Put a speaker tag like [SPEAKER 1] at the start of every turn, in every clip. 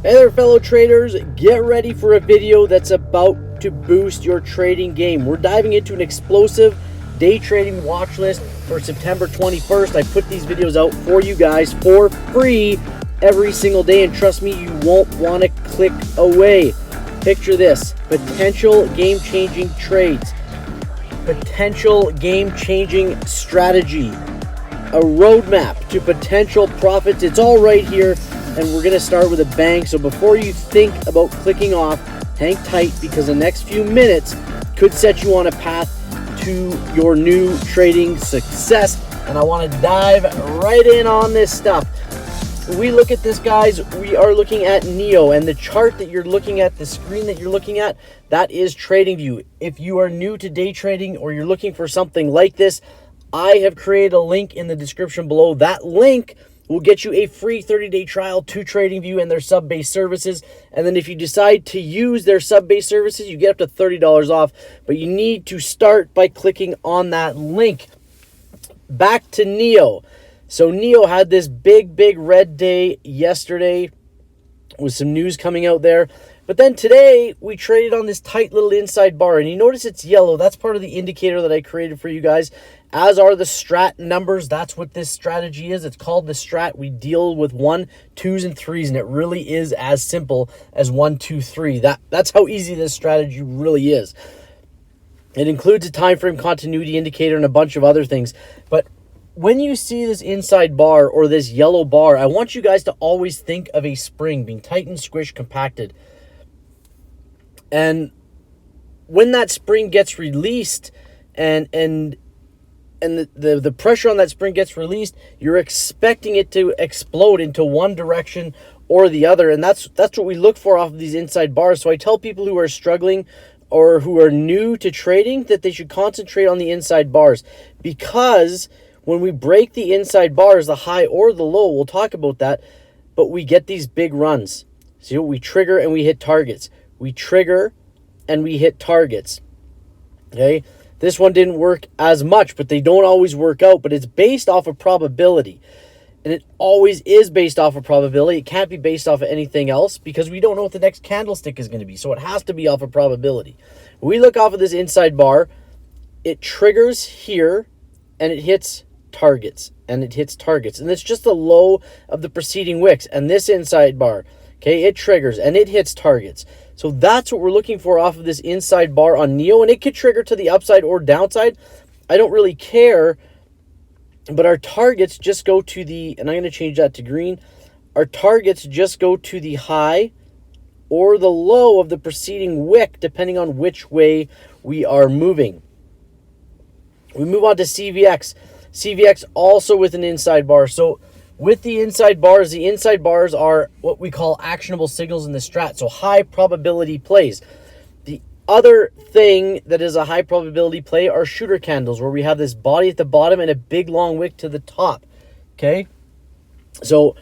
[SPEAKER 1] Hey there, fellow traders. Get ready for a video that's about to boost your trading game. We're diving into an explosive day trading watch list for September 21st. I put these videos out for you guys for free every single day, and trust me, you won't want to click away. Picture this: potential game-changing trades, potential game-changing strategy, a roadmap to potential profits. It's all right here, and we're going to start with a bang. So before you think about clicking off, hang tight, because the next few minutes could set you on a path to your new trading success. And I want to dive right in on this stuff. When we look at this, guys, we are looking at NEO, and the chart that you're looking at, the screen that you're looking at, that is TradingView. If you are new to day trading or you're looking for something like this, I have created a link in the description below. That link will get you a free 30-day trial to TradingView and their sub-based services. And then if you decide to use their sub-based services, you get up to $30 off. But you need to start by clicking on that link. Back to NEO. So NEO had this big red day yesterday with some news coming out there. But then today, we traded on this tight little inside bar. And you notice it's yellow. That's part of the indicator that I created for you guys, as are the strat numbers. That's what this strategy is. It's called the strat. We deal with 1, 2s, and 3s, and it really is as simple as 1, 2, 3. That's how easy this strategy really is. It includes a time frame continuity indicator and a bunch of other things. But when you see this inside bar or this yellow bar, I want you guys to always think of a spring being tightened, squished, compacted. And when that spring gets released and the pressure on that spring gets released, you're expecting it to explode into one direction or the other. And that's what we look for off of these inside bars. So I tell people who are struggling or who are new to trading that they should concentrate on the inside bars, because when we break the inside bars, the high or the low, we'll talk about that, but we get these big runs. See, we trigger and we hit targets. We trigger and we hit targets. Okay? This one didn't work as much, but they don't always work out, but it's based off of probability. And it always is based off of probability. It can't be based off of anything else, because we don't know what the next candlestick is going to be. So it has to be off of probability. When we look off of this inside bar, it triggers here and it hits targets, and it hits targets. And it's just the low of the preceding wicks. And this inside bar, okay, it triggers and it hits targets. So that's what we're looking for off of this inside bar on NEO, and it could trigger to the upside or downside. I don't really care, but our targets just go to the, and I'm going to change that to green, our targets just go to the high or the low of the preceding wick, depending on which way we are moving. We move on to CVX. CVX also with an inside bar. So with the inside bars are what we call actionable signals in the strat. So high probability plays. The other thing that is a high probability play are shooter candles, where we have this body at the bottom and a big long wick to the top. Okay. So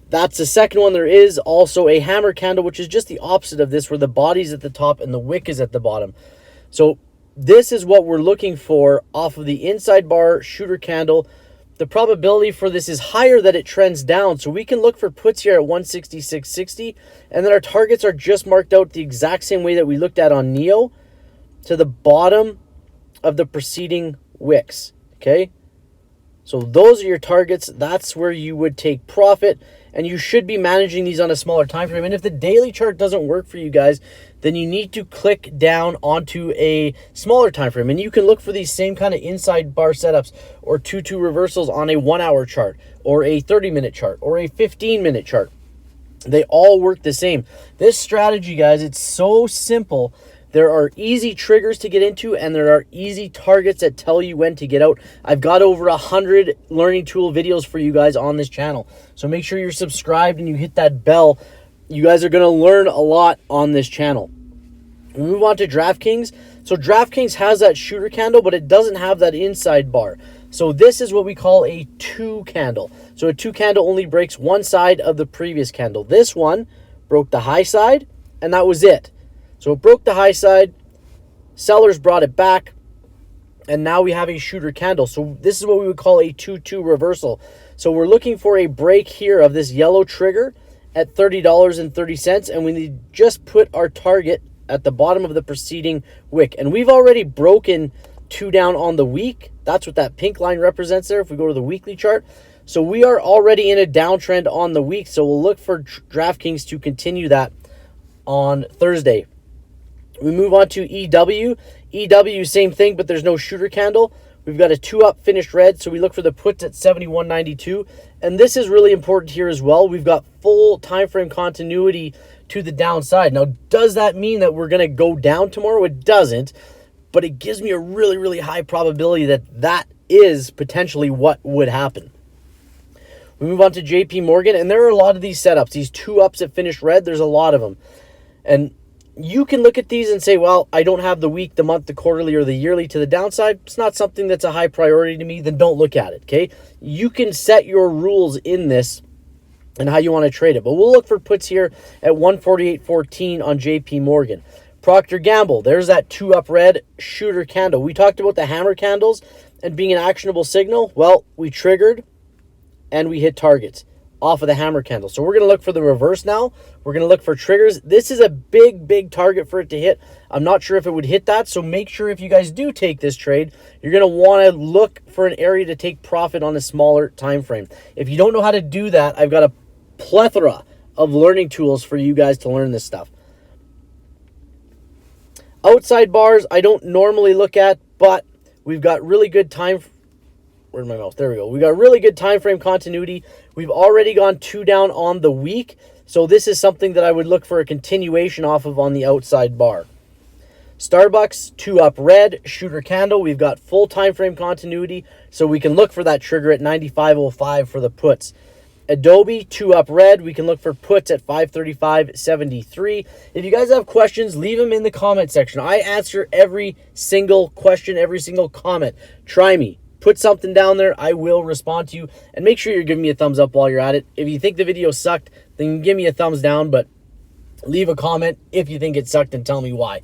[SPEAKER 1] that's the second one. There is also a hammer candle, which is just the opposite of this, where the body's at the top and the wick is at the bottom. So this is what we're looking for off of the inside bar shooter candle. The probability for this is higher that it trends down. So we can look for puts here at 166.60, and then our targets are just marked out the exact same way that we looked at on NEO, to the bottom of the preceding wicks. Okay? So those are your targets. That's where you would take profit, and you should be managing these on a smaller time frame. And if the daily chart doesn't work for you guys, then you need to click down onto a smaller time frame, and you can look for these same kind of inside bar setups or 2-2 reversals on a 1-hour chart or a 30-minute chart or a 15-minute chart. They all work the same. This strategy, guys, it's so simple. There are easy triggers to get into, and there are easy targets that tell you when to get out. I've got over 100 learning tool videos for you guys on this channel. So make sure you're subscribed and you hit that bell. You guys are going to learn a lot on this channel. We move on to DraftKings. So DraftKings has that shooter candle, but it doesn't have that inside bar. So this is what we call a 2 candle. So a 2 candle only breaks one side of the previous candle. This one broke the high side, and that was it. So it broke the high side, sellers brought it back, and now we have a shooter candle. So this is what we would call a 2-2 reversal. So we're looking for a break here of this yellow trigger, at $30.30, and we just put our target at the bottom of the preceding wick. And we've already broken 2 down on the week. That's what that pink line represents there if we go to the weekly chart. So we are already in a downtrend on the week, so we'll look for DraftKings to continue that on Thursday. We move on to EW. EW, same thing, but there's no shooter candle. We've got a 2-up finished red, so we look for the puts at 71.92. And this is really important here as well. We've got full time frame continuity to the downside. Now, does that mean that we're going to go down tomorrow? It doesn't, but it gives me a really, really high probability that that is potentially what would happen. We move on to JP Morgan, and there are a lot of these setups. These 2-ups at finished red, there's a lot of them. And you can look at these and say, well, I don't have the week, the month, the quarterly, or the yearly to the downside. It's not something that's a high priority to me. Then don't look at it, okay? You can set your rules in this and how you want to trade it. But we'll look for puts here at 148.14 on JP Morgan. Procter & Gamble, there's that 2-up red shooter candle. We talked about the hammer candles and being an actionable signal. Well, we triggered and we hit targets off of the hammer candle. So we're going to look for the reverse now. We're going to look for triggers. This is a big, big target for it to hit. I'm not sure if it would hit that, so make sure if you guys do take this trade, you're going to want to look for an area to take profit on a smaller time frame. If you don't know how to do that, I've got a plethora of learning tools for you guys to learn this stuff. Outside bars, I don't normally look at, but we've got really good time. Where's my mouse? There we go. We got really good time frame continuity. We've already gone 2 down on the week, so this is something that I would look for a continuation off of on the outside bar. Starbucks, 2-up red shooter candle. We've got full time frame continuity, so we can look for that trigger at 95.05 for the puts. Adobe, 2-up red. We can look for puts at 535.73. If you guys have questions, leave them in the comment section. I answer every single question, every single comment. Try me. Put something down there. I will respond to you. And make sure you're giving me a thumbs up while you're at it. If you think the video sucked, then give me a thumbs down. But leave a comment if you think it sucked and tell me why.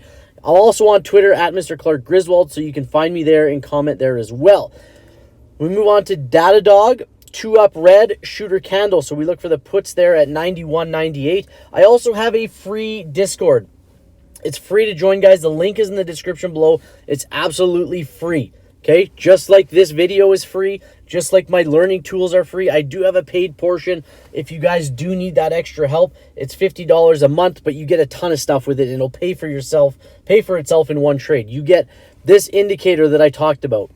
[SPEAKER 1] I'm also on Twitter at Mr. Clark Griswold, so you can find me there and comment there as well. We move on to Datadog. 2-up red shooter candle. So we look for the puts there at 91.98. I also have a free Discord. It's free to join, guys. The link is in the description below. It's absolutely free. Okay, just like this video is free, just like my learning tools are free, I do have a paid portion. If you guys do need that extra help, it's $50 a month, but you get a ton of stuff with it, and it'll pay for itself in one trade. You get this indicator that I talked about.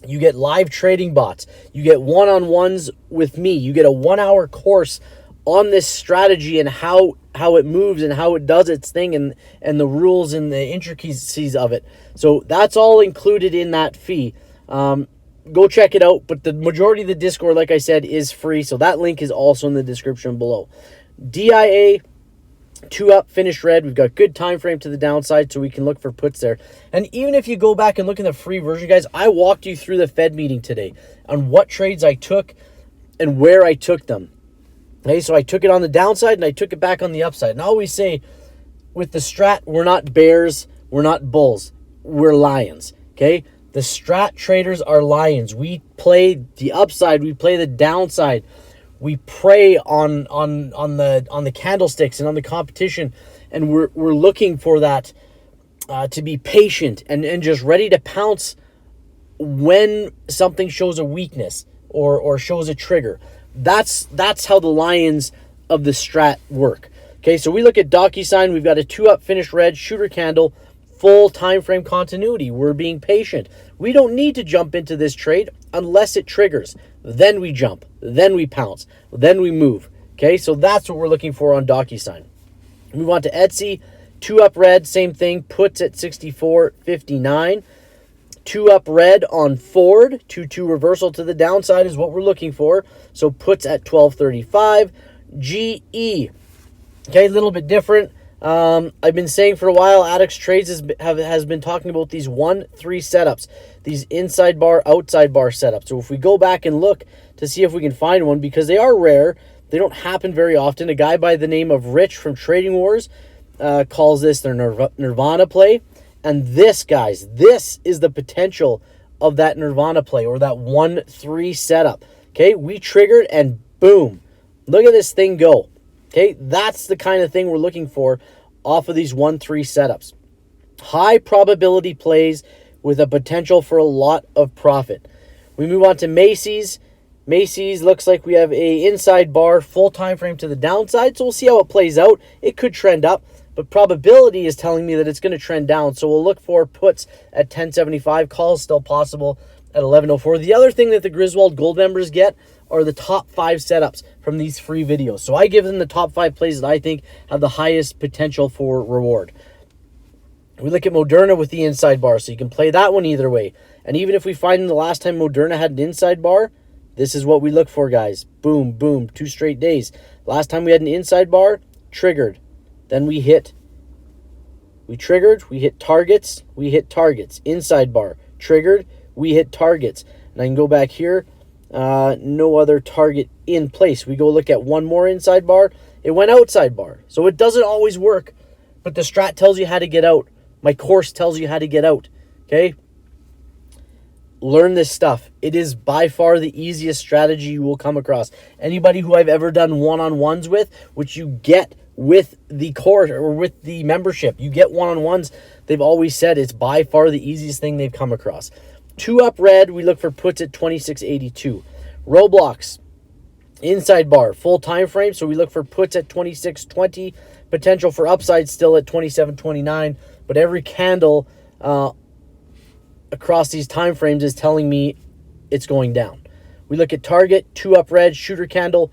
[SPEAKER 1] You get live trading bots. You get one-on-ones with me. You get a 1-hour course on this strategy and how it moves and how it does its thing and the rules and the intricacies of it. So that's all included in that fee. Go check it out. But the majority of the Discord, like I said, is free. So that link is also in the description below. DIA, 2-up finished red. We've got good time frame to the downside, so we can look for puts there. And even if you go back and look in the free version, guys, I walked you through the Fed meeting today on what trades I took and where I took them. Okay, so I took it on the downside and I took it back on the upside. And I always say with the strat, we're not bears, we're not bulls, we're lions. Okay, the strat traders are lions. We play the upside, we play the downside. We prey on the candlesticks and on the competition, and we're looking for that to be patient and just ready to pounce when something shows a weakness or shows a trigger. That's how the lions of the strat work. Okay, so we look at DocuSign. We've got a 2-up finished red shooter candle, full time frame continuity. We're being patient. We don't need to jump into this trade unless it triggers. Then we jump. Then we pounce. Then we move. Okay, so that's what we're looking for on DocuSign. Move on to Etsy. 2-up red, same thing. Puts at 64.59. 2-up red on Ford. 2-2 reversal to the downside is what we're looking for. So puts at 12.35. GE. Okay, a little bit different. I've been saying for a while, Addicts Trades has been talking about these 1-3 setups, these inside bar, outside bar setups. So if we go back and look to see if we can find one, because they are rare, they don't happen very often. A guy by the name of Rich from Trading Wars calls this their Nirvana play. And this, guys, this is the potential of that Nirvana play or that 1-3 setup. Okay, we triggered and boom, look at this thing go. Okay, that's the kind of thing we're looking for off of these 1-3 setups. High probability plays with a potential for a lot of profit. We move on to Macy's. Macy's looks like we have a inside bar, full time frame to the downside, so we'll see how it plays out. It could trend up, but probability is telling me that it's going to trend down, so we'll look for puts at 10.75. Calls still possible at 11.04. The other thing that the Griswold Gold members get are the top 5 setups from these free videos. So I give them the top 5 plays that I think have the highest potential for reward. We look at Moderna with the inside bar, so you can play that one either way. And even if we find the last time Moderna had an inside bar, this is what we look for, guys. Boom, boom, 2 straight days. Last time we had an inside bar, triggered. Then we hit. We triggered, we hit targets, we hit targets. Inside bar, triggered, we hit targets. And I can go back here. No other target in place. We go look at one more inside bar. It went outside bar. So it doesn't always work, but the strat tells you how to get out. My course tells you how to get out. Okay? Learn this stuff. It is by far the easiest strategy you will come across. Anybody who I've ever done one-on-ones with, which you get with the course or with the membership, you get one-on-ones, they've always said it's by far the easiest thing they've come across. 2 up red, we look for puts at 26.82. Roblox, inside bar, full time frame, so we look for puts at 26.20. Potential for upside still at 27.29, but every candle across these time frames is telling me it's going down. We look at target, 2 up red, shooter candle,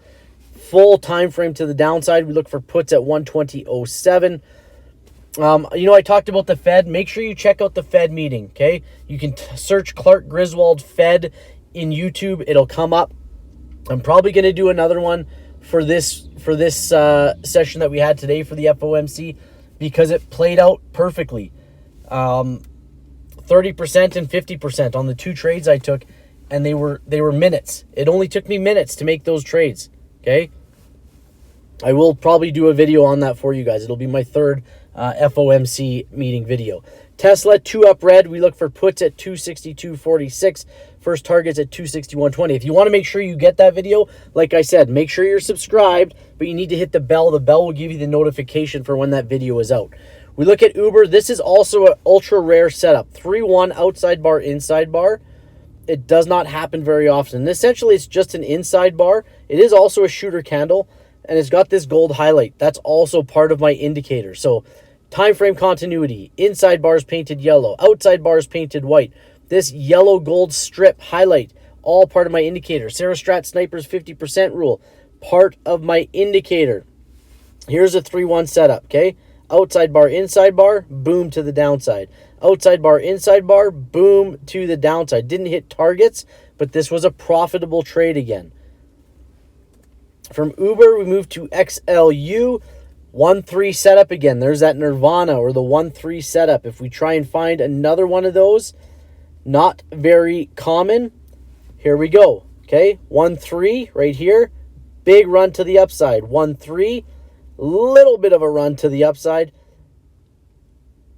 [SPEAKER 1] full time frame to the downside. We look for puts at 120.07. I talked about the Fed. Make sure you check out the Fed meeting, okay? You can search Clark Griswold Fed in YouTube. It'll come up. I'm probably going to do another one for this session that we had today for the FOMC because it played out perfectly. 30% and 50% on the 2 trades I took, and they were minutes. It only took me minutes to make those trades, okay? I will probably do a video on that for you guys. It'll be my 3rd FOMC meeting video. Tesla, 2 up red. We look for puts at 262.46. First targets at 261.20. If you want to make sure you get that video, like I said, make sure you're subscribed, but you need to hit the bell. The bell will give you the notification for when that video is out. We look at Uber. This is also an ultra rare setup. 3-1 outside bar, inside bar. It does not happen very often. Essentially, it's just an inside bar. It is also a shooter candle, and it's got this gold highlight. That's also part of my indicator. So time frame continuity, inside bars painted yellow, outside bars painted white. This yellow gold strip highlight, all part of my indicator. Sarah Strat Sniper's 50% rule, part of my indicator. Here's a 3-1 setup, okay? Outside bar, inside bar, boom to the downside. Outside bar, inside bar, boom to the downside. Didn't hit targets, but this was a profitable trade again. From Uber, we move to XLU. 1-3 setup again. There's that Nirvana or the 1-3 setup. If we try and find another one of those, not very common. Here we go. Okay, 1-3 right here. Big run to the upside. 1-3, little bit of a run to the upside,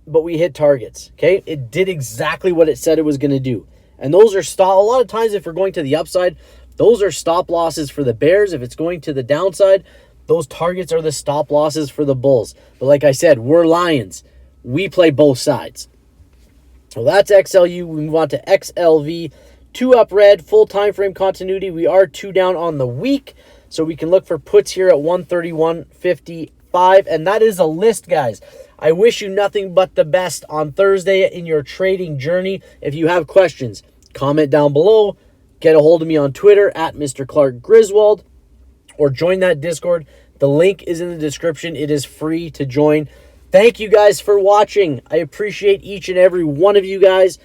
[SPEAKER 1] but we hit targets. Okay, it did exactly what it said it was going to do. And those are a lot of times if we're going to the upside, those are stop losses for the bears. If it's going to the downside, those targets are the stop losses for the bulls. But like I said, we're lions. We play both sides. Well, that's XLU. We move on to XLV. 2 up red, full time frame continuity. We are 2 down on the week. So we can look for puts here at 131.55. And that is a list, guys. I wish you nothing but the best on Thursday in your trading journey. If you have questions, comment down below. Get a hold of me on Twitter at Mr. Clark Griswold. Or join that Discord. The link is in the description. It is free to join. Thank you guys for watching. I appreciate each and every one of you guys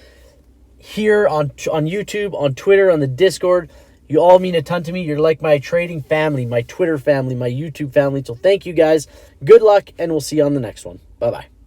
[SPEAKER 1] here on YouTube, on Twitter, on the Discord. You all mean a ton to me. You're like my trading family, my Twitter family, my YouTube family. So thank you guys. Good luck, and we'll see you on the next one. Bye-bye.